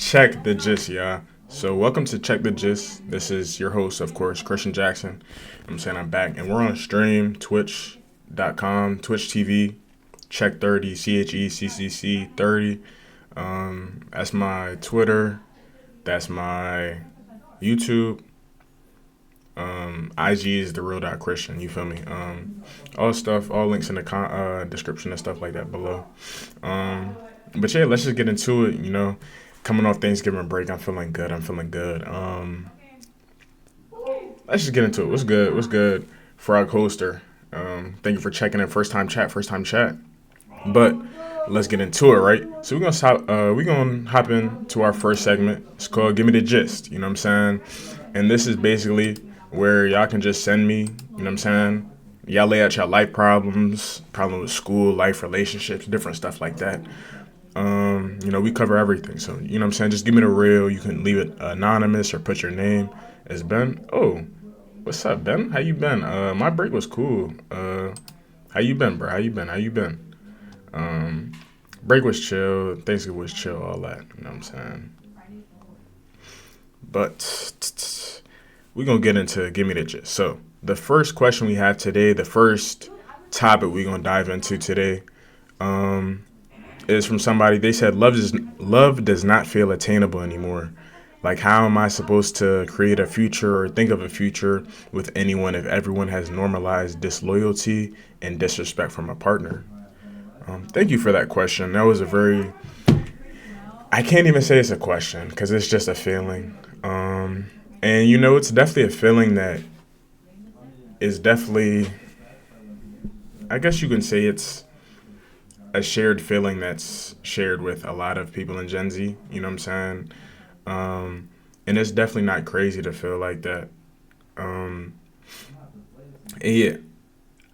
Check the gist, yeah. So welcome to Check the Gist. This is your host, of course, Christian Jackson. I'm saying I'm back, and we're on stream, twitch.com, Twitch TV, Check 30, CHECCC 30. That's my Twitter. That's my YouTube. IG is the real dot Christian. You feel me? All stuff, all links in the description and stuff like that below. But yeah, let's just get into it. Coming off Thanksgiving break, I'm feeling good. I'm feeling good. Let's just get into it. What's good? What's good? Frog Hoster. Thank you for checking in. First time chat. First time chat. But let's get into it, right? So we're gonna hop into our first segment. It's called "Give Me the Gist." You know what I'm saying? And this is basically where y'all can just send me. You know what I'm saying? Y'all lay out your life problems, problem with school, life, relationships, different stuff like that. We cover everything. So, you know what I'm saying? Just give me the real. You can leave it anonymous or put your name as Ben. Oh, what's up, Ben? How you been? My break was cool. How you been, bro? How you been? How you been? Um, Break was chill. Thanksgiving was chill. All that. You know what I'm saying? But we're going to get into Give Me the Gist. So, the first question we have today, the first topic we're going to dive into today, is from somebody. They said love does not feel attainable anymore. Like, how am I supposed to create a future or think of a future with anyone if everyone has normalized disloyalty and disrespect from a partner? Thank you for that question. That was a very, I can't even say it's a question because it's just a feeling. And it's definitely a feeling that is definitely, I guess you can say it's a shared feeling that's shared with a lot of people in Gen Z. You know what I'm saying? And it's definitely not crazy to feel like that. Um, and yeah,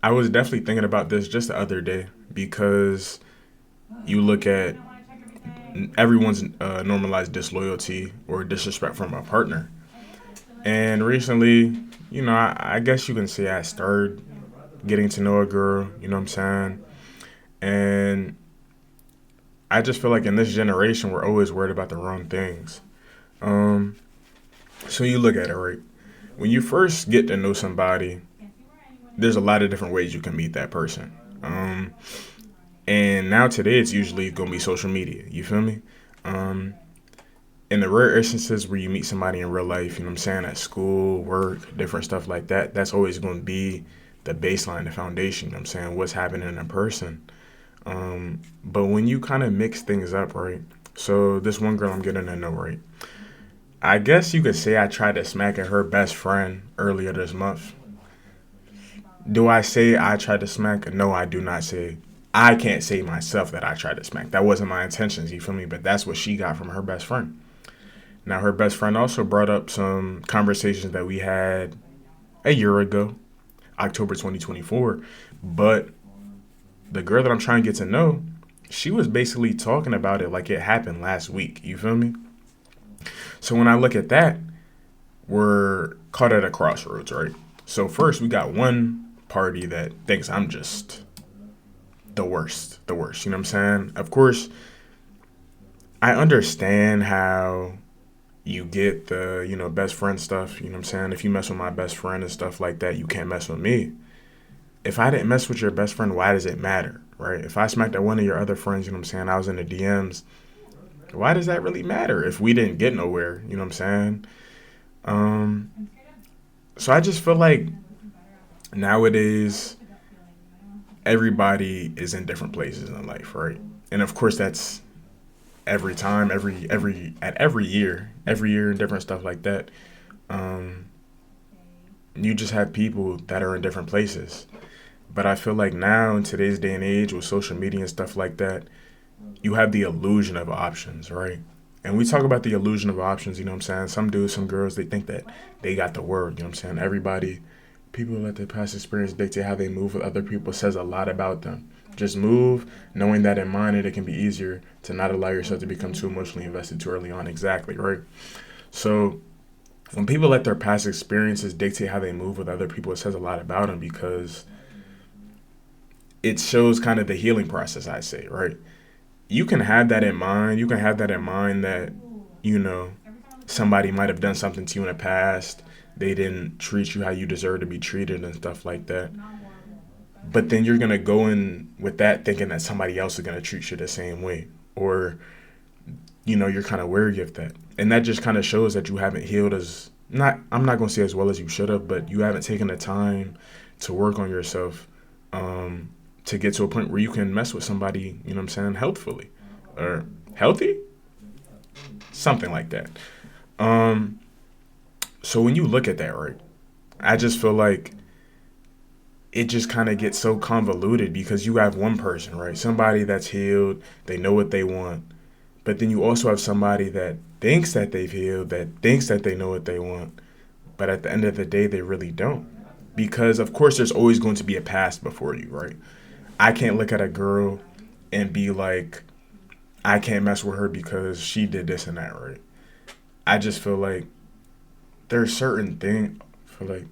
I was definitely thinking about this just the other day because you look at everyone's normalized disloyalty or disrespect from a partner. And recently, I guess you can say I started getting to know a girl, you know what I'm saying? And I just feel like in this generation, we're always worried about the wrong things. Um, so you look at it, right? When you first get to know somebody, there's a lot of different ways you can meet that person. Um, and now today, it's usually going to be social media. You feel me? Um, in the rare instances where you meet somebody in real life, you know what I'm saying, at school, work, different stuff like that, that's always going to be the baseline, the foundation, you know what I'm saying, what's happening in person. But when you kind of mix things up, right? So this one girl I'm getting to know, right? I guess you could say I tried to smack at her best friend earlier this month. Do I say I tried to smack? No, I do not say. I can't say myself that I tried to smack. That wasn't my intentions, you feel me? But that's what she got from her best friend. Now, her best friend also brought up some conversations that we had a year ago, October 2024. But the girl that I'm trying to get to know, she was basically talking about it like it happened last week. You feel me? So when I look at that, we're caught at a crossroads, right? So first, we got one party that thinks I'm just the worst, the worst. You know what I'm saying? Of course, I understand how you get the, best friend stuff. You know what I'm saying? If you mess with my best friend and stuff like that, you can't mess with me. If I didn't mess with your best friend, why does it matter, right? If I smacked at one of your other friends, you know what I'm saying? I was in the DMs. Why does that really matter if we didn't get nowhere? You know what I'm saying? Um, so I just feel like nowadays everybody is in different places in life, right? And of course that's every time, every year and different stuff like that. Um, you just have people that are in different places. But I feel like now in today's day and age with social media and stuff like that, you have the illusion of options, right? And we talk about the illusion of options, you know what I'm saying? Some dudes, some girls, they think that they got the word, you know what I'm saying? Everybody, people let their past experience dictate how they move with other people says a lot about them. Just move, knowing that in mind, and it can be easier to not allow yourself to become too emotionally invested too early on. Exactly, right? So when people let their past experiences dictate how they move with other people, it says a lot about them because it shows kind of the healing process, I say, right? You can have that in mind. You can have that in mind that you know, somebody might have done something to you in the past. They didn't treat you how you deserve to be treated and stuff like that. But then you're gonna go in with that thinking that somebody else is gonna treat you the same way, or you're kind of wary of that, and that just kind of shows that you haven't healed as not. I'm not gonna say as well as you should have, but you haven't taken the time to work on yourself, to get to a point where you can mess with somebody. You know what I'm saying? Healthfully or healthy, something like that. Um, so when you look at that, right, I just feel like it just kind of gets so convoluted because you have one person, right? Somebody that's healed, they know what they want. But then you also have somebody that thinks that they've healed, that thinks that they know what they want. But at the end of the day, they really don't. Because, of course, there's always going to be a past before you, right? I can't look at a girl and be like, I can't mess with her because she did this and that, right? I just feel like there's certain things, for like,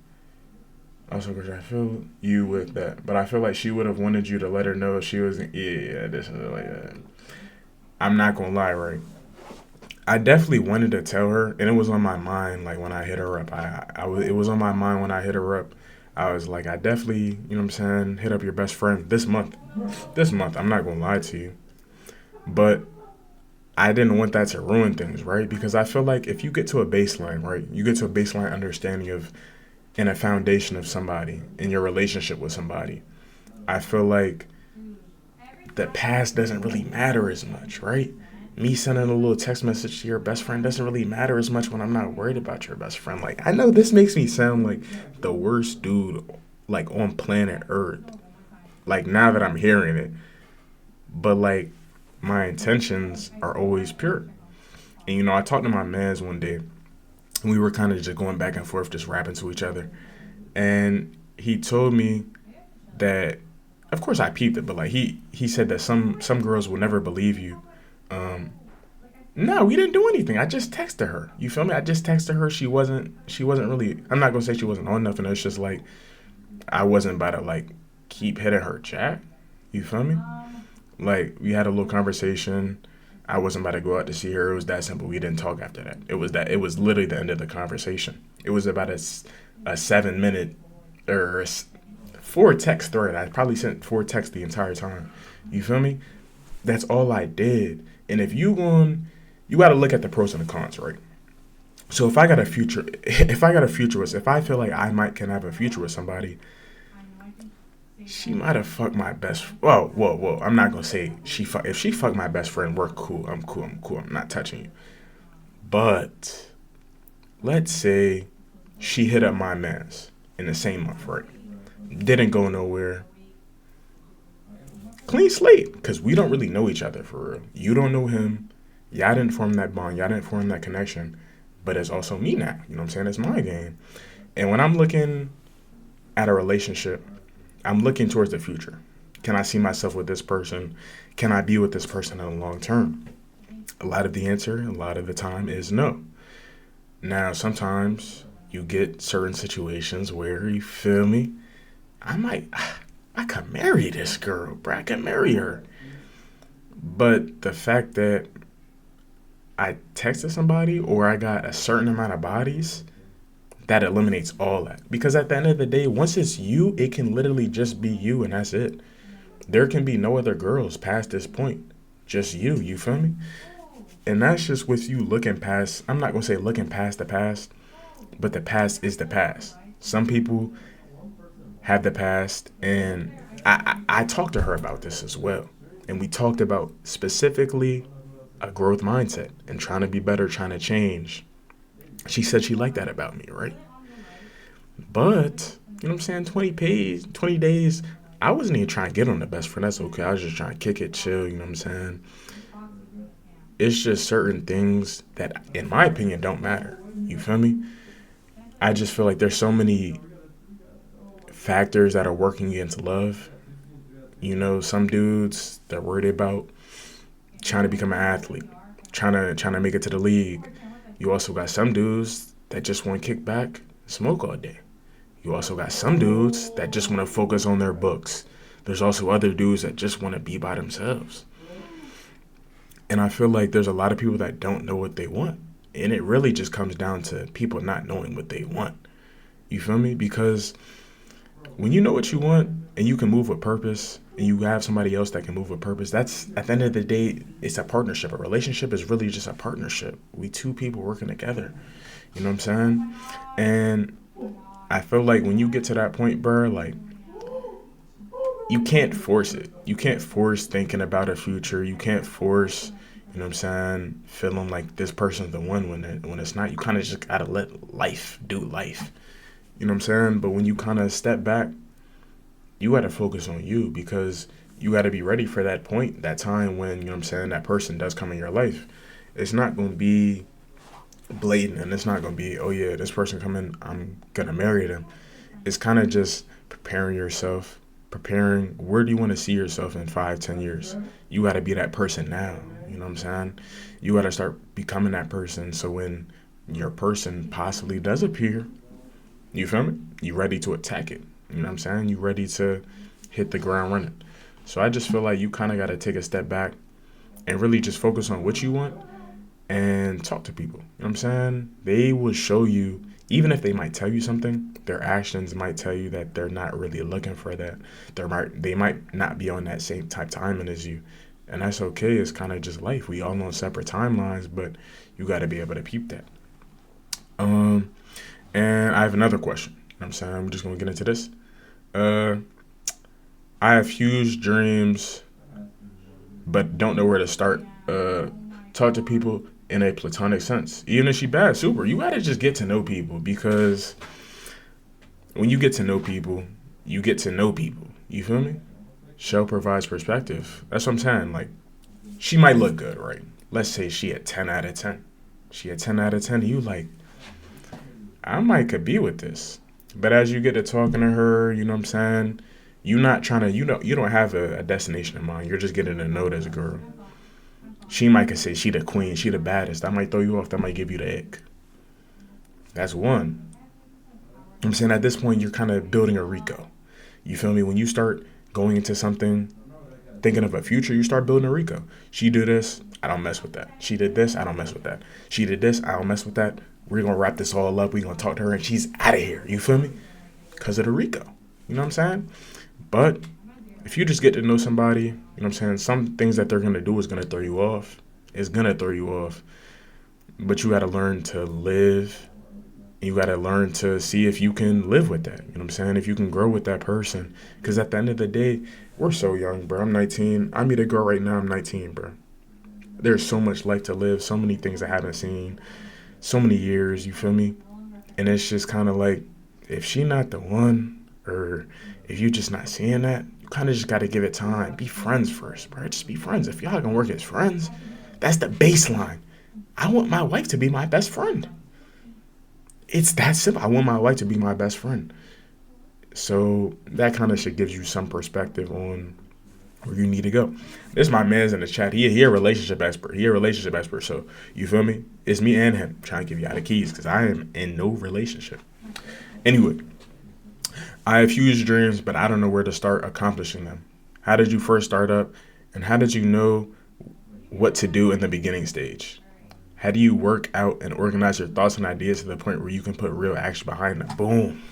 also, because I feel you with that, but I feel like she would have wanted you to let her know if she wasn't. Yeah, this is like that. I'm not gonna lie, right? I definitely wanted to tell her, and it was on my mind. Like when I hit her up, it was on my mind when I hit her up. I was like, I definitely, what I'm saying, hit up your best friend this month. This month, I'm not gonna lie to you, but I didn't want that to ruin things, right? Because I feel like if you get to a baseline, right, you get to a baseline understanding of and a foundation of somebody in your relationship with somebody. I feel like the past doesn't really matter as much, right? Me sending a little text message to your best friend doesn't really matter as much when I'm not worried about your best friend. Like, I know this makes me sound like the worst dude, like, on planet Earth. Like, now that I'm hearing it. But, like, my intentions are always pure. And, I talked to my mans one day, and we were kind of just going back and forth, just rapping to each other. And he told me that, of course I peeped it, but like he said that some girls will never believe you. Um, no, we didn't do anything. I just texted her. You feel me? I just texted her. She wasn't really. I'm not gonna say she wasn't on nothing. It's just like I wasn't about to like keep hitting her chat. You feel me? Like we had a little conversation. I wasn't about to go out to see her. It was that simple. We didn't talk after that. It was that. It was literally the end of the conversation. It was about a 7 minute or four text thread. I probably sent four texts the entire time. You feel me? That's all I did. And if you got to look at the pros and the cons, right? So if I got a future with, if I feel like I might can have a future with somebody, she might have fucked my best. Whoa. I'm not gonna say if she fucked my best friend, we're cool. I'm cool. I'm not touching you. But let's say she hit up my mans in the same month, right? Didn't go nowhere. Clean slate, because we don't really know each other for real. You don't know him. Y'all didn't form that bond. Y'all didn't form that connection. But it's also me now. You know what I'm saying? It's my game. And when I'm looking at a relationship, I'm looking towards the future. Can I see myself with this person? Can I be with this person in the long term? A lot of the time is no. Now, sometimes you get certain situations where you feel me. I could marry this girl, bro. I could marry her. But the fact that I texted somebody or I got a certain amount of bodies, that eliminates all that. Because at the end of the day, once it's you, it can literally just be you and that's it. There can be no other girls past this point. Just you feel me? And that's just with you looking past, I'm not going to say looking past the past, but the past is the past. Some people have the past, and I talked to her about this as well. And we talked about specifically a growth mindset and trying to be better, trying to change. She said she liked that about me, right? But, you know what I'm saying, 20 days, I wasn't even trying to get on the best friend. That's okay. I was just trying to kick it, chill, you know what I'm saying? It's just certain things that, in my opinion, don't matter. You feel me? I just feel like there's so many factors that are working against love. Some dudes, they're worried about trying to become an athlete, trying to make it to the league. You also got some dudes that just want to kick back, smoke all day. You also got some dudes that just want to focus on their books. There's also other dudes that just want to be by themselves. And I feel like there's a lot of people that don't know what they want. And it really just comes down to people not knowing what they want. You feel me? Because when you know what you want and you can move with purpose and you have somebody else that can move with purpose, that's at the end of the day, it's a partnership. A relationship is really just a partnership. We two people working together. You know what I'm saying? And I feel like when you get to that point, bro, like you can't force it. You can't force thinking about a future. You can't force, you know what I'm saying, feeling like this person's the one when it's not. You kind of just gotta let life do life. You know what I'm saying? But when you kind of step back, you gotta focus on you because you gotta be ready for that point, that time when, you know what I'm saying, that person does come in your life. It's not gonna be blatant and it's not gonna be, oh yeah, this person coming, I'm gonna marry them. It's kind of just preparing yourself, preparing where do you want to see yourself in 5, 10 years. You got to be that person now. You know what I'm saying? You got to start becoming that person so when your person possibly does appear, you feel me, you ready to attack it. You know what I'm saying? You ready to hit the ground running. So I just feel like you kind of got to take a step back and really just focus on what you want and talk to people. You know what I'm saying? They will show you, even if they might tell you something, their actions might tell you that they're not really looking for that. They might not be on that same type timing as you. And that's okay. It's kind of just life. We all on separate timelines, but you got to be able to peep that. Um, and I have another question. You know what I'm saying? I'm just going to get into this. Uh, I have huge dreams, but don't know where to start. Talk to people in a platonic sense. Even if she bad, super. You gotta just get to know people because when you get to know people, you get to know people. You feel me? Show provides perspective. That's what I'm saying. Like, she might look good, right? Let's say she a 10 out of 10. She a 10 out of 10. You like, I might could be with this. But as you get to talking to her, you know what I'm saying? You're not trying to, you don't have a destination in mind. You're just getting to know this girl. She might could say she the queen, she the baddest. That might throw you off. That might give you the ick. That's one. I'm saying at this point, you're kind of building a Rico. You feel me? When you start going into something, thinking of a future, you start building a Rico. She do this, I don't mess with that. She did this, I don't mess with that. She did this, I don't mess with that. We're going to wrap this all up. We're going to talk to her and she's out of here. You feel me? Because of the Rico. You know what I'm saying? But if you just get to know somebody, you know what I'm saying, some things that they're going to do is going to throw you off. It's going to throw you off. But you got to learn to live. You got to learn to see if you can live with that. You know what I'm saying? If you can grow with that person. Because at the end of the day, we're so young, bro. I'm 19. I meet a girl right now. I'm 19, bro. There's so much life to live. So many things I haven't seen. So many years. You feel me? And it's just kind of like, if she not the one, or if you just not seeing that, you kind of just got to give it time. Be friends first, bro. Just be friends. If y'all gonna work as friends, that's the baseline. I want my wife to be my best friend. It's that simple. I want my wife to be my best friend. So that kind of shit gives you some perspective on where you need to go. This my man's in the chat. He a relationship expert. He a relationship expert. So you feel me? It's me and him trying to give you all the keys because I am in no relationship. Anyway, I have huge dreams, but I don't know where to start accomplishing them. How did you first start up? And how did you know what to do in the beginning stage? How do you work out and organize your thoughts and ideas to the point where you can put real action behind them? Boom.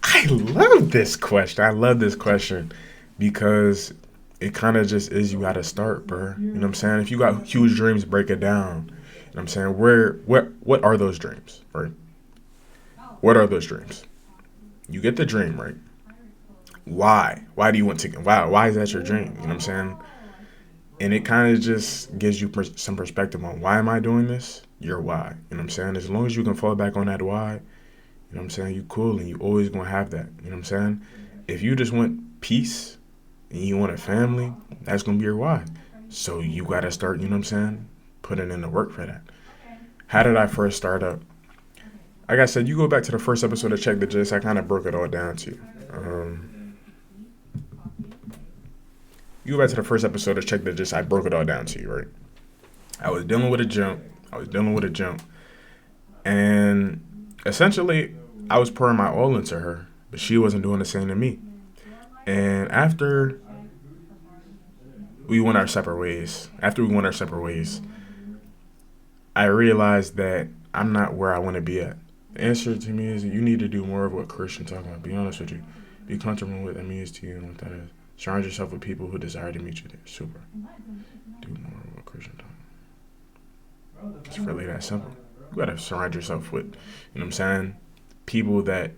I love this question. I love this question because it kind of just is you got to start, bro. You know what I'm saying? If you got huge dreams, break it down. You know what I'm saying? What are those dreams, right? What are those dreams? You get the dream, right? Why? Why do you want to? Why is that your dream? You know what I'm saying? And it kind of just gives you some perspective on why am I doing this? Your why. You know what I'm saying? As long as you can fall back on that why, you know what I'm saying? You cool and you always going to have that. You know what I'm saying? If you just want peace and you want a family, that's going to be your why. So you got to start, you know what I'm saying? Putting in the work for that. How did I first start up? Like I said, you go back to the first episode of Check the Gist, I kind of broke it all down to you. You go back to the first episode of Check the Gist, I broke it all down to you, right? I was dealing with a jump. And essentially, I was pouring my all into her, but she wasn't doing the same to me. And after we went our separate ways. After we went our separate ways, I realized that I'm not where I want to be at. The answer to me is you need to do more of what Christian talking about. Be honest with you. Be comfortable with what that means to you and what that is. Surround yourself with people who desire to meet you there. Super. Do more of what Christian talking about. It's really that simple. You gotta surround yourself with, what I'm saying, people that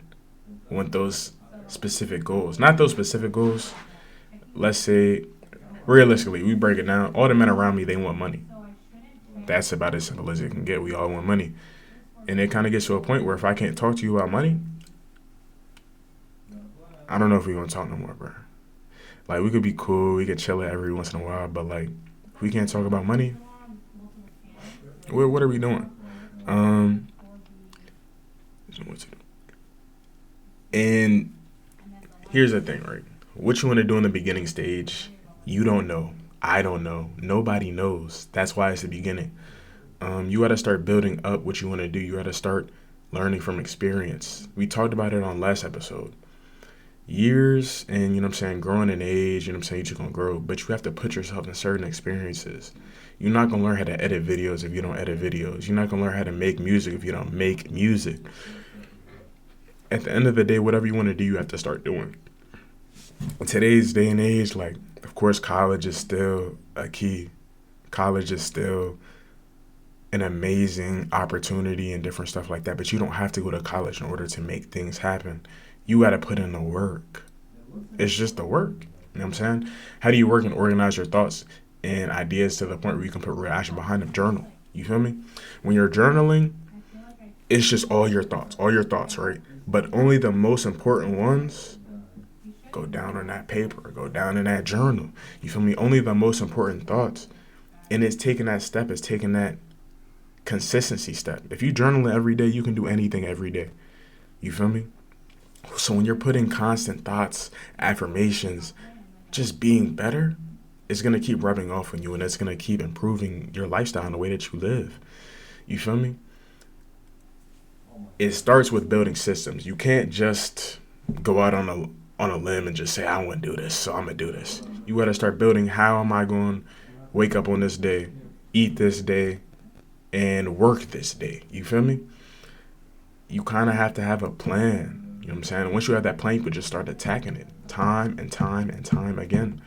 want those specific goals. Not those specific goals. Let's say, realistically, we break it down. All the men around me, they want money. That's about as simple as it can get. We all want money. And it kind of gets to a point where if I can't talk to you about money, I don't know if we're going to talk no more, bro. Like, we could be cool. We could chill it every once in a while. But, like, if we can't talk about money, what are we doing? And here's the thing, right? What you want to do in the beginning stage, you don't know. I don't know. Nobody knows. That's why it's the beginning. You got to start building up what you want to do. You got to start learning from experience. We talked about it on last episode. Years and, growing in age, you're going to grow. But you have to put yourself in certain experiences. You're not going to learn how to edit videos if you don't edit videos. You're not going to learn how to make music if you don't make music. At the end of the day, whatever you want to do, you have to start doing. In today's day and age, like, of course, college is still a key. College is still an amazing opportunity and different stuff like that. But you don't have to go to college in order to make things happen. You got to put in the work. It's just the work. You know what I'm saying? How do you work and organize your thoughts and ideas to the point where you can put real action behind them? Journal. You feel me? When you're journaling, it's just all your thoughts, right? But only the most important ones go down on that paper, go down in that journal. You feel me? Only the most important thoughts. And it's taking that step, it's taking that consistency step. If you journal every day, you can do anything every day. You feel me? So when you're putting constant thoughts, affirmations, just being better, it's going to keep rubbing off on you, and it's going to keep improving your lifestyle and the way that you live. You feel me? It starts with building systems. You can't just go out on a limb and just say, I want to do this, so I'm going to do this. You got to start building, how am I going to wake up on this day, eat this day, and work this day? You feel me? You kind of have to have a plan. You know what I'm saying? And once you have that plan, you can just start attacking it time and time and time again.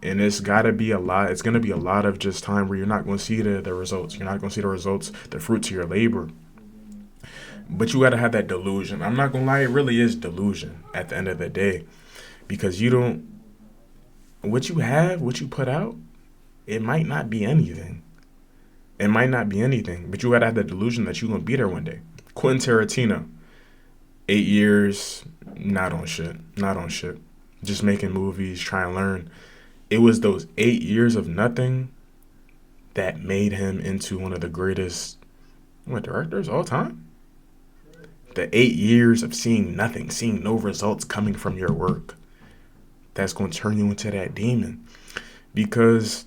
And it's got to be a lot. It's going to be a lot of just time where you're not going to see the results. You're not going to see the results, the fruits of your labor. But you got to have that delusion. I'm not going to lie. It really is delusion at the end of the day. Because what you have, what you put out, it might not be anything. It might not be anything. But you got to have that delusion that you're going to be there one day. Quentin Tarantino. 8 years, not on shit. Just making movies, trying to learn. It was those 8 years of nothing that made him into one of the greatest directors of all time. The 8 years of seeing nothing, seeing no results coming from your work. That's going to turn you into that demon. Because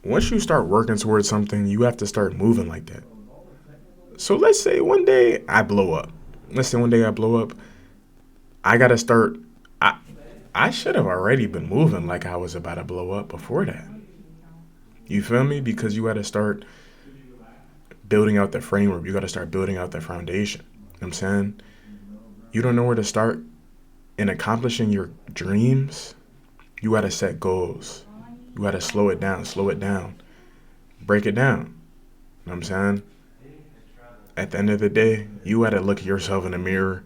once you start working towards something, you have to start moving like that. So let's say one day I blow up. I got to start. I should have already been moving like I was about to blow up before that. You feel me? Because you got to start building out the framework. You got to start building out the foundation. You know what I'm saying? You don't know where to start in accomplishing your dreams. You got to set goals. You got to slow it down, break it down. You know what I'm saying? At the end of the day, you got to look at yourself in the mirror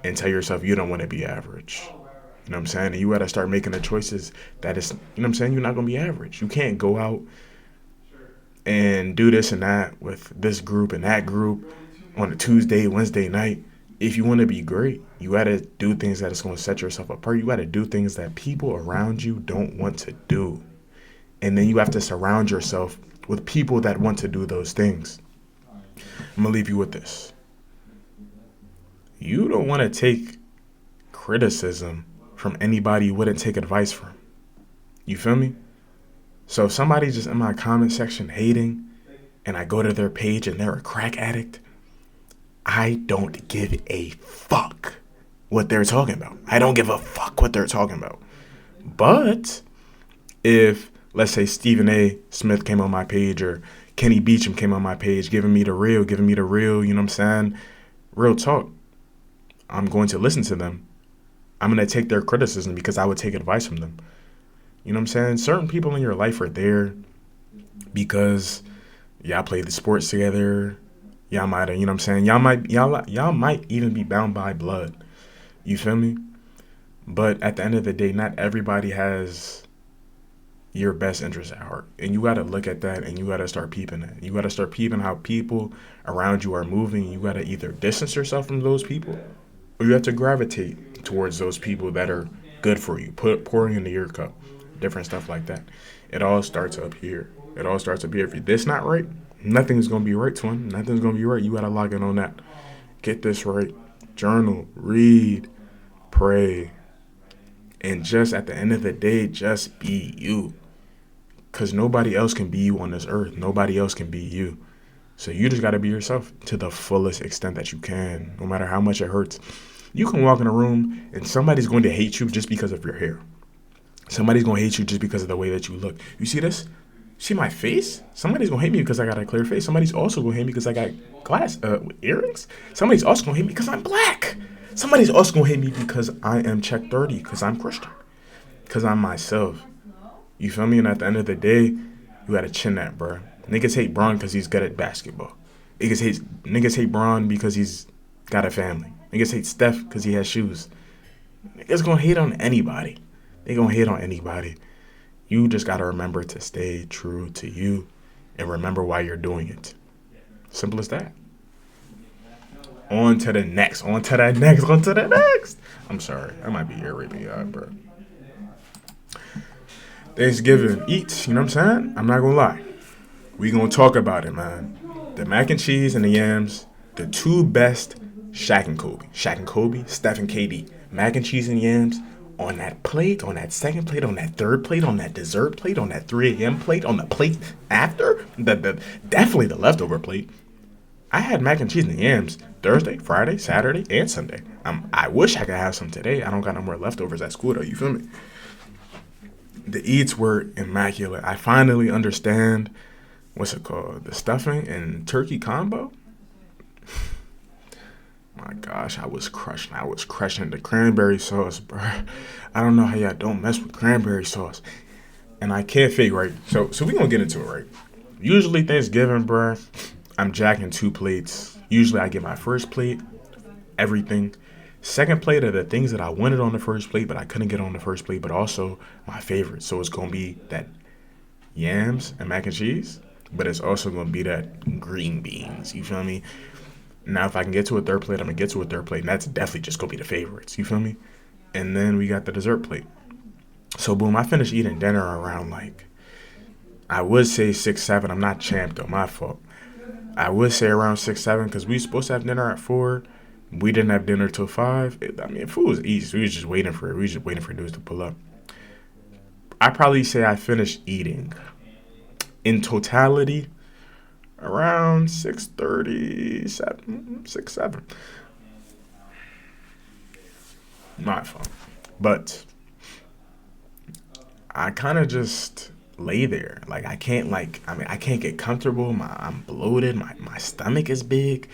and tell yourself you don't want to be average. You know what I'm saying? And you got to start making the choices that is, you know what I'm saying? You're not going to be average. You can't go out and do this and that with this group and that group on a Tuesday, Wednesday night. If you want to be great, you got to do things that is going to set yourself apart. You got to do things that people around you don't want to do. And then you have to surround yourself with people that want to do those things. I'm going to leave you with this. You don't want to take criticism from anybody you wouldn't take advice from. You feel me? So if somebody's just in my comment section hating and I go to their page and they're a crack addict, I don't give a fuck what they're talking about. I don't give a fuck what they're talking about. But if, let's say, Stephen A. Smith came on my page or Kenny Beecham came on my page giving me the real, you know what I'm saying? Real talk. I'm going to listen to them. I'm going to take their criticism because I would take advice from them. You know what I'm saying? Certain people in your life are there because y'all play the sports together. Y'all might, you know what I'm saying? Y'all might even be bound by blood. You feel me? But at the end of the day, not everybody has your best interest at heart. And you got to look at that and you got to start peeping it. You got to start peeping how people around you are moving. You got to either distance yourself from those people or you have to gravitate towards those people that are good for you, pouring into your cup, different stuff like that. It all starts up here. It all starts up here. If this not right, nothing's going to be right, twin. Nothing's going to be right. You got to log in on that. Get this right. Journal, read, pray, and just at the end of the day, just be you. Because nobody else can be you on this earth. Nobody else can be you. So you just got to be yourself to the fullest extent that you can, no matter how much it hurts. You can walk in a room and somebody's going to hate you just because of your hair. Somebody's going to hate you just because of the way that you look. You see this? See my face? Somebody's going to hate me because I got a clear face. Somebody's also going to hate me because I got earrings. Somebody's also going to hate me because I'm black. Somebody's also going to hate me because I am Checc 30, because I'm Christian, because I'm myself. You feel me? And at the end of the day, you got to chin that, bro. Niggas hate Bron because he's good at basketball. Niggas hate Bron because he's got a family. Niggas hate Steph because he has shoes. Niggas going to hate on anybody. They going to hate on anybody. You just got to remember to stay true to you and remember why you're doing it. Simple as that. On to the next. I'm sorry. I might be irritating y'all, bro. Thanksgiving eats, you know what I'm saying? I'm not going to lie. We going to talk about it, man. The mac and cheese and the yams, the two best Shaq and Kobe. Shaq and Kobe, Steph and KD. Mac and cheese and yams on that plate, on that second plate, on that third plate, on that dessert plate, on that 3 a.m. plate, on the plate after, definitely the leftover plate. I had mac and cheese and yams Thursday, Friday, Saturday, and Sunday. I wish I could have some today. I don't got no more leftovers at school, though. You feel me? The eats were immaculate. I finally understand, what's it called? The stuffing and turkey combo. My gosh, I was crushing the cranberry sauce, bro. I don't know how y'all don't mess with cranberry sauce. And I can't fake, right? So we gonna get into it, right? Usually Thanksgiving, bro, I'm jacking 2 plates. Usually I get my first plate, everything. Second plate are the things that I wanted on the first plate, but I couldn't get on the first plate, but also my favorite. So it's gonna be that yams and mac and cheese, but it's also gonna be that green beans. You feel me? Now, if I can get to a third plate, I'm going to get to a third plate. And that's definitely just going to be the favorites. You feel me? And then we got the dessert plate. So, boom, I finished eating dinner around, I would say 6, 7. I'm not champ, though. My fault. I would say around 6, 7 because we were supposed to have dinner at 4. We didn't have dinner till 5. Food was easy. We was just waiting for it. We was just waiting for dudes to pull up. I probably say I finished eating in totality around 6:37, 6, 7. My fault. But I kind of just lay there. I can't get comfortable. I'm bloated. My stomach is big.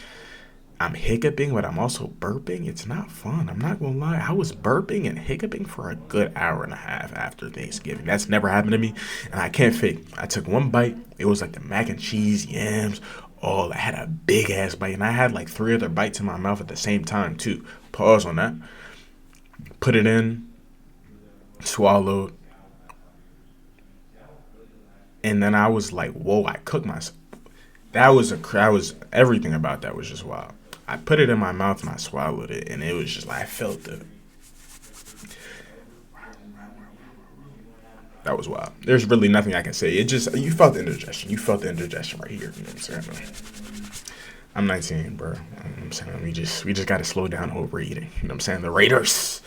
I'm hiccuping, but I'm also burping. It's not fun. I'm not going to lie. I was burping and hiccuping for a good hour and a half after Thanksgiving. That's never happened to me, and I can't fake. I took one bite. It was like the mac and cheese, yams. Oh, I had a big-ass bite, and I had 3 other bites in my mouth at the same time, too. Pause on that. Put it in. Swallowed. And then I was like, whoa, I cooked myself. That was everything about that was just wild. I put it in my mouth and I swallowed it, and it was just I felt it. That was wild. There's really nothing I can say. You felt the indigestion. You felt the indigestion right here. You know what I'm saying? I'm 19, bro. You know what I'm saying? We just got to slow down overeating. You know what I'm saying? The Raiders.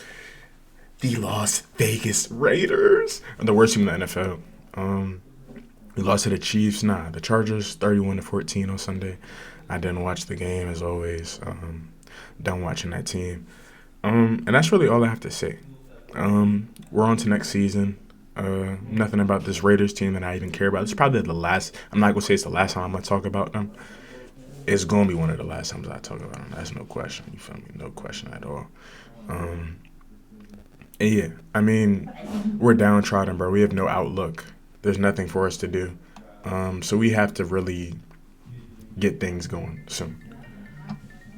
The Las Vegas Raiders are the worst team in the NFL. We lost to the Chiefs. The Chargers, 31-14 on Sunday. I didn't watch the game, as always. Done watching that team. And that's really all I have to say. We're on to next season. Nothing about this Raiders team that I even care about. It's probably the last. I'm not gonna say it's the last time I'm gonna talk about them. It's gonna be one of the last times I talk about them. That's no question. You feel me? No question at all. Um, and yeah, I mean, we're downtrodden, bro. We have no outlook. There's nothing for us to do. So we have to really get things going soon.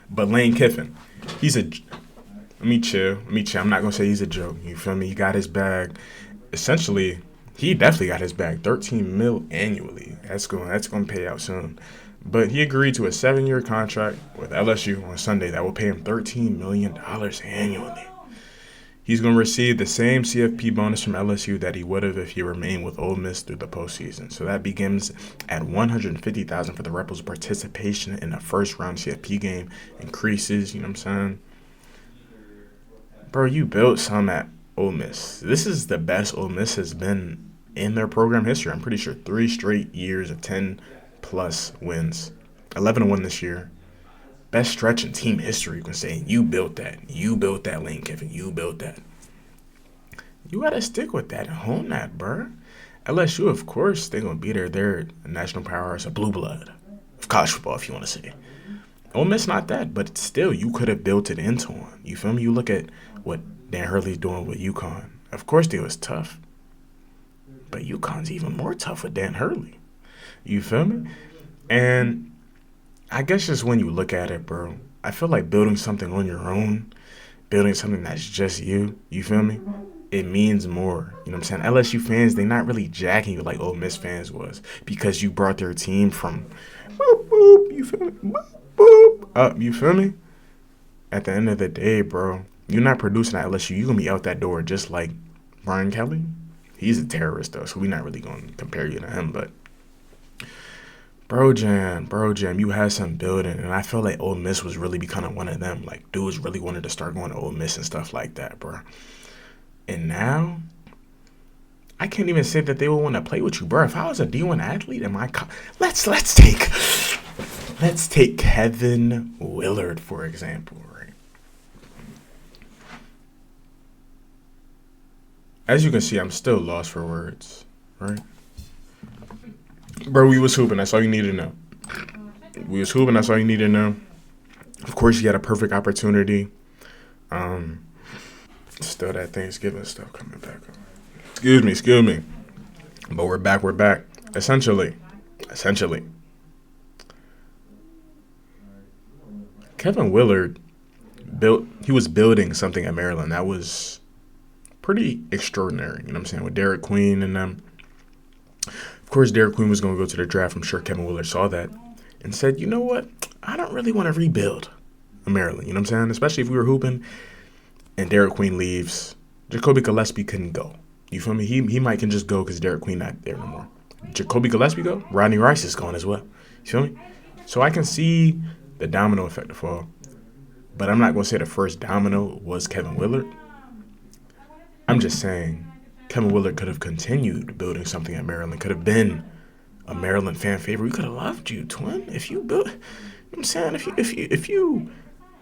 But Lane Kiffin, he's a. Let me chill. Let me chill. I'm not gonna say he's a joke. You feel me? He got his bag. Essentially, he definitely got his bag. 13 mil annually. That's going to pay out soon. But he agreed to a 7-year contract with LSU on Sunday that will pay him $13 million annually. He's going to receive the same CFP bonus from LSU that he would have if he remained with Ole Miss through the postseason. So that begins at $150,000 for the Rebels' participation in a first-round CFP game. Increases, you know what I'm saying? Bro, you built some at Ole Miss. This is the best Ole Miss has been in their program history. I'm pretty sure 3 straight years of 10-plus wins. 11-1 this year. Best stretch in team history, you can say. You built that. You built that, Lane Kiffin. You built that. You got to stick with that and hone that, bro. LSU, of course, they're going to be there. They're a national powerhouse, a blue blood of college football, if you want to say. Ole Miss not that, but still, you could have built it into one. You feel me? You look at what Dan Hurley's doing with UConn. Of course, they was tough. But UConn's even more tough with Dan Hurley. You feel me? And I guess just when you look at it, bro, I feel like building something on your own, building something that's just you feel me? It means more. You know what I'm saying? LSU fans, they not really jacking you like Ole Miss fans was because you brought their team from boop, boop, you feel me? Boop, boop, up, you feel me? At the end of the day, bro, you're not producing at LSU. You're going to be out that door just like Brian Kelly. He's a terrorist, though, so we're not really going to compare you to him. But, Bro Jam, you had some building, and I feel like Ole Miss was really becoming one of them. Like, dudes really wanted to start going to Ole Miss and stuff like that, bro. And now, I can't even say that they would want to play with you, bro. If I was a D1 athlete in my let's take Kevin Willard, for example, right? As you can see, I'm still lost for words, right? Bro, we was hooping. That's all you need to know. We was hooping. That's all you need to know. Of course, you had a perfect opportunity. Still that Thanksgiving stuff coming back on. Excuse me. But we're back. Essentially. Kevin Willard he was building something at Maryland that was pretty extraordinary, you know what I'm saying, with Derek Queen and them. Of course, Derek Queen was going to go to the draft. I'm sure Kevin Willard saw that and said, you know what? I don't really want to rebuild Maryland, you know what I'm saying? Especially if we were hooping and Derek Queen leaves. Jacoby Gillespie couldn't go. You feel me? He might can just go because Derek Queen not there no more. Jacoby Gillespie go, Rodney Rice is gone as well. You feel me? So I can see the domino effect to fall. But I'm not going to say the first domino was Kevin Willard. I'm just saying Kevin Willard could have continued building something at Maryland, could have been a Maryland fan favorite. We could have loved you, twin. If you built, you know what I'm saying, if you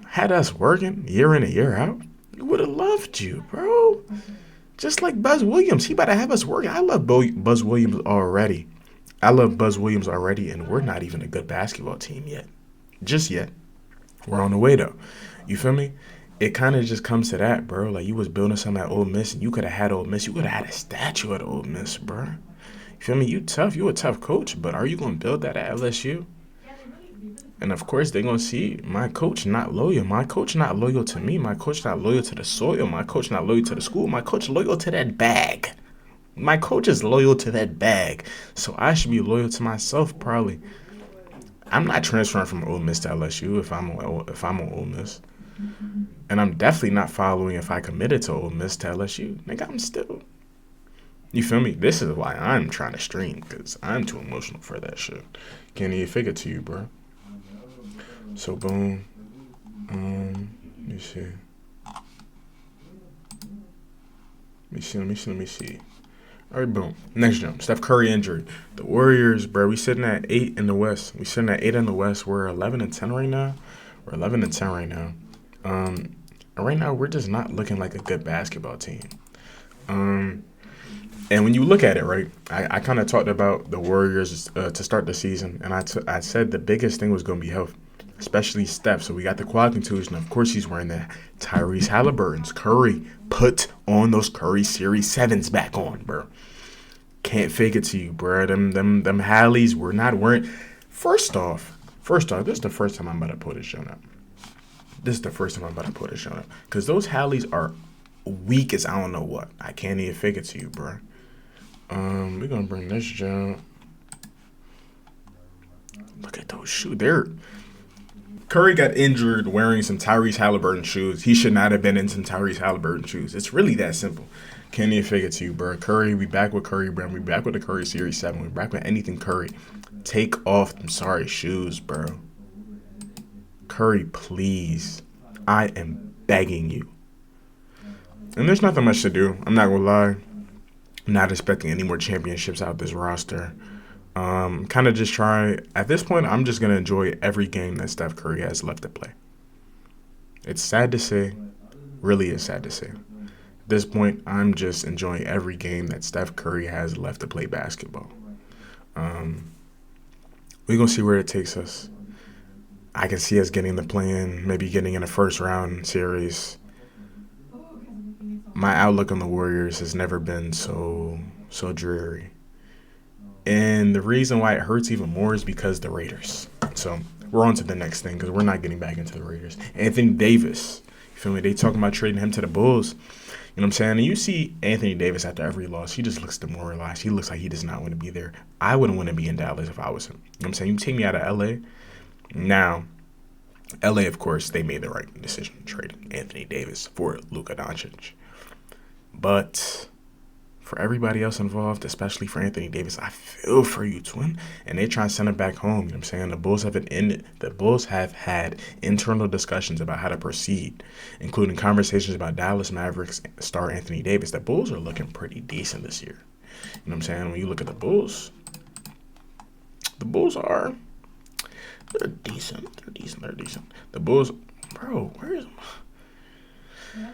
had us working year in and year out, we would have loved you, bro. Just like Buzz Williams, he about to have us working. I love Buzz Williams already. And we're not even a good basketball team yet. Just yet. We're on the way, though. You feel me? It kind of just comes to that, bro. Like, you was building something at Ole Miss, and you could have had Ole Miss. You could have had a statue at Ole Miss, bro. You feel me? You tough. You a tough coach, but are you going to build that at LSU? And, of course, they're going to see my coach not loyal. My coach not loyal to me. My coach not loyal to the soil. My coach not loyal to the school. My coach loyal to that bag. My coach is loyal to that bag. So I should be loyal to myself, probably. I'm not transferring from Ole Miss to LSU if I'm on Ole Miss. And I'm definitely not following if I committed to Ole Miss to LSU. Nigga, I'm still. You feel me? This is why I'm trying to stream, because I'm too emotional for that shit. Can't even figure it to you, bro. So, boom. Let me see. Let me see. All right, boom. Next jump. Steph Curry injury. The Warriors, bro, we sitting at 8 in the West. We're 11-10 right now. And right now, we're just not looking like a good basketball team. And when you look at it, right, I kind of talked about the Warriors to start the season, and I said the biggest thing was going to be health, especially Steph. So we got the quad contusion. Of course, he's wearing the Tyrese Halliburton's. Curry, put on those Curry Series 7s back on, bro. Can't fake it to you, bro. Them Hallies were not wearing. First off, this is the first time I'm about to pull this joint up. Because those Hallies are weak as I don't know what. I can't even fake it to you, bro. We're gonna bring this jump. Look at those shoes. Curry got injured wearing some Tyrese Halliburton shoes. He should not have been in some Tyrese Halliburton shoes. It's really that simple. Can't even figure it to you, bro. Curry, we back with Curry, bro. We back with the Curry Series 7. We back with anything Curry. Take off them sorry shoes, bro. Curry, please. I am begging you. And there's nothing much to do. I'm not gonna lie. I'm not expecting any more championships out of this roster. Kind of just try. At this point, I'm just going to enjoy every game that Steph Curry has left to play. It's sad to say. Really is sad to say. At this point, I'm just enjoying every game that Steph Curry has left to play basketball. We're going to see where it takes us. I can see us getting the play-in, maybe getting in a first-round series. My outlook on the Warriors has never been so dreary. And the reason why it hurts even more is because the Raiders. So we're on to the next thing because we're not getting back into the Raiders. Anthony Davis. You feel me? They talking about trading him to the Bulls. You know what I'm saying? And you see Anthony Davis after every loss. He just looks demoralized. He looks like he does not want to be there. I wouldn't want to be in Dallas if I was him. You know what I'm saying? You take me out of L.A. Now, L.A., of course, they made the right decision trading Anthony Davis for Luka Doncic. But for everybody else involved, especially for Anthony Davis, I feel for you, twin. And they try to send him back home. You know what I'm saying? The Bulls have had internal discussions about how to proceed, including conversations about Dallas Mavericks star Anthony Davis. The Bulls are looking pretty decent this year. You know what I'm saying? When you look at the Bulls are they're decent. The Bulls, bro, where is them?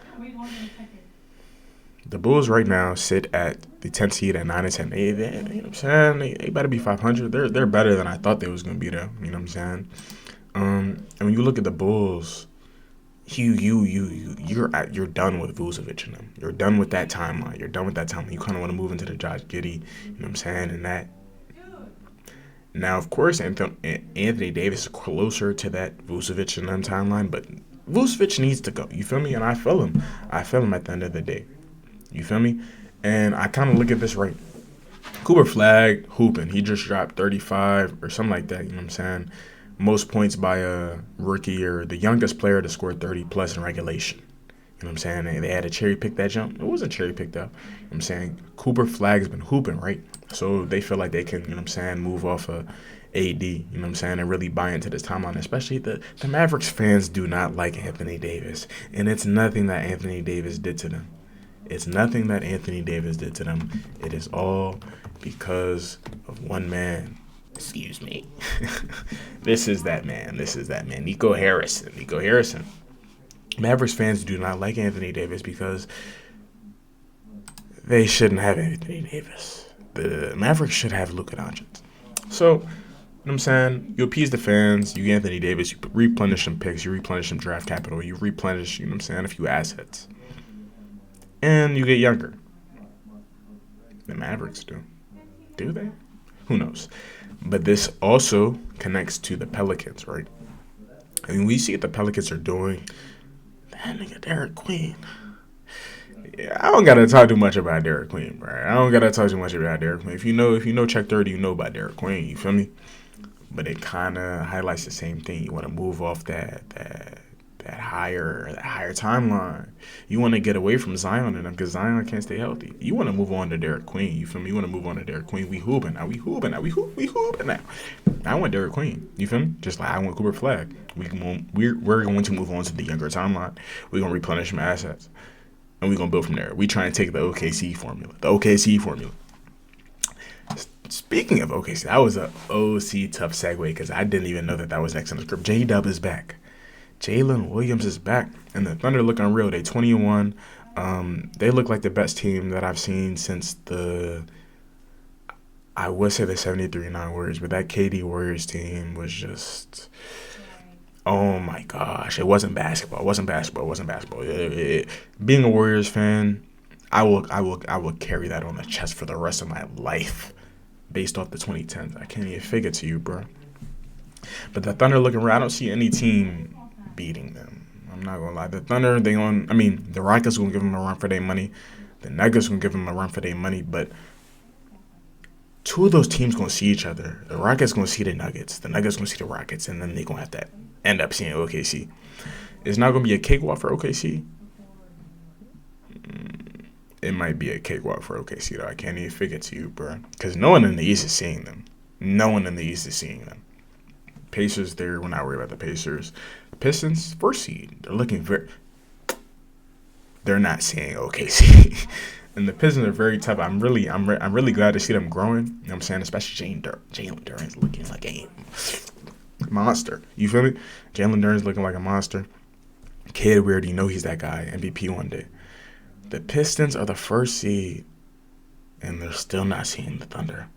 The Bulls right now sit at the 10th seed at 9-10. They, you know what I'm saying? They better be 500. They're better than I thought they was gonna be though. You know what I'm saying? And when you look at the Bulls, you're done with Vucevic and them. You're done with that timeline. You kind of want to move into the Josh Giddey. You know what I'm saying? And that. Now, of course, Anthony Davis is closer to that Vucevic and them timeline, but Vucevic needs to go. You feel me? And I feel him. At the end of the day. You feel me? And I kind of look at this right. Cooper Flag hooping. He just dropped 35 or something like that. You know what I'm saying? Most points by a rookie or the youngest player to score 30-plus in regulation. You know what I'm saying? They had to cherry pick that jump. It wasn't cherry picked up. You know what I'm saying? Cooper Flag's been hooping, right? So they feel like they can, you know what I'm saying, move off of AD, you know what I'm saying, and really buy into this timeline. Especially the Mavericks fans do not like Anthony Davis. And it's nothing that Anthony Davis did to them. It is all because of one man. Excuse me. This is that man. Nico Harrison. Mavericks fans do not like Anthony Davis because they shouldn't have Anthony Davis. The Mavericks should have Luka Doncic. So, you know what I'm saying? You appease the fans, you get Anthony Davis, you replenish some picks, you replenish some draft capital, you replenish, you know what I'm saying, a few assets. And you get younger. The Mavericks do. Do they? Who knows? But this also connects to the Pelicans, right? I mean, we see what the Pelicans are doing. That nigga Derek Queen. Yeah, I don't gotta talk too much about Derek Queen, bro. If you know Checc 30, you know about Derek Queen. You feel me? But it kind of highlights the same thing. You want to move off that higher timeline. You want to get away from Zion and them because Zion can't stay healthy. You want to move on to Derek Queen. You feel me? You want to move on to Derek Queen. We hooping now. I want Derek Queen. You feel me? Just like I want Cooper Flag. We're going to move on to the younger timeline. We're going to replenish some assets. And we're going to build from there. We try and take the OKC formula. Speaking of OKC, that was a OC tough segue because I didn't even know that was next in the script. J-Dub is back. Jalen Williams is back. And the Thunder look unreal. They 20-1. They look like the best team that I've seen since I would say the 73-9 Warriors, but that KD Warriors team was just, oh my gosh. It wasn't basketball. It wasn't basketball. It wasn't basketball. Being a Warriors fan, I will carry that on the chest for the rest of my life based off the 2010s. I can't even figure it to you, bro. But the Thunder looking around, I don't see any team beating them. I'm not gonna lie. The Thunder, the Rockets gonna give them a run for their money. The Nuggets gonna give them a run for their money. But two of those teams gonna see each other. The Rockets gonna see the Nuggets. The Nuggets gonna see the Rockets, and then they gonna have to end up seeing OKC. It's not gonna be a cakewalk for OKC. It might be a cakewalk for OKC though. I can't even figure it to you, bro. Because no one in the East is seeing them. No one in the East is seeing them. Pacers, we're not worried about the Pacers. Pistons, first seed. They're not seeing OKC. And the Pistons are very tough. I'm really glad to see them growing. You know what I'm saying? Especially Jalen Duren's looking like a monster. You feel me? Jalen Duren's looking like a monster. Kid, we already know he's that guy. MVP one day. The Pistons are the first seed, and they're still not seeing the Thunder.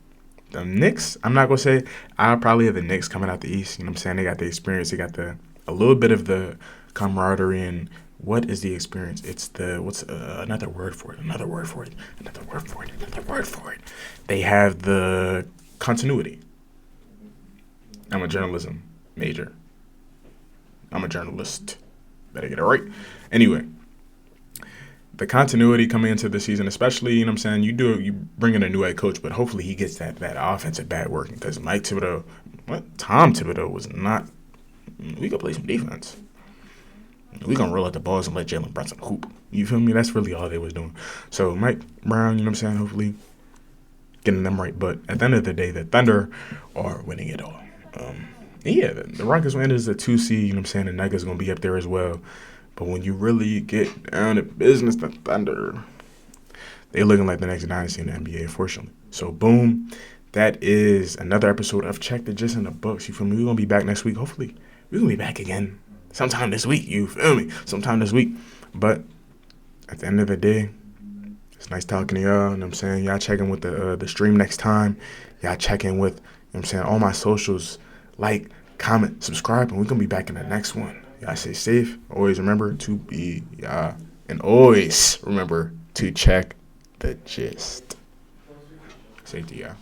The Knicks, I'm not going to say, I'll probably have the Knicks coming out the East. You know what I'm saying? They got the experience. They got a little bit of the camaraderie. And what is the experience? It's what's another word for it? Another word for it. Another word for it. Another word for it. They have the continuity. I'm a journalism major. I'm a journalist. Better get it right. Anyway. The continuity coming into the season, especially, you know what I'm saying, you bring in a new head coach, but hopefully he gets that offensive bag working because Tom Thibodeau was not, we could play some defense. We gonna roll out the balls and let Jalen Brunson hoop. You feel me? That's really all they was doing. So Mike Brown, you know what I'm saying, hopefully getting them right. But at the end of the day, the Thunder are winning it all. The Rockets win is a 2 seed, you know what I'm saying, the Nuggets gonna be up there as well. But when you really get down to business, the Thunder, they're looking like the next dynasty in the NBA, unfortunately. So, boom. That is another episode of Check the Gist in the Books. You feel me? We're going to be back next week. Hopefully, we're going to be back again sometime this week. You feel me? Sometime this week. But at the end of the day, it's nice talking to y'all. You know what I'm saying? Y'all check in with the stream next time. Y'all check in with, you know what I'm saying, all my socials. Like, comment, subscribe, and we're going to be back in the next one. Y'all stay safe. Always remember to be and always remember to check the gist. Safety, y'all.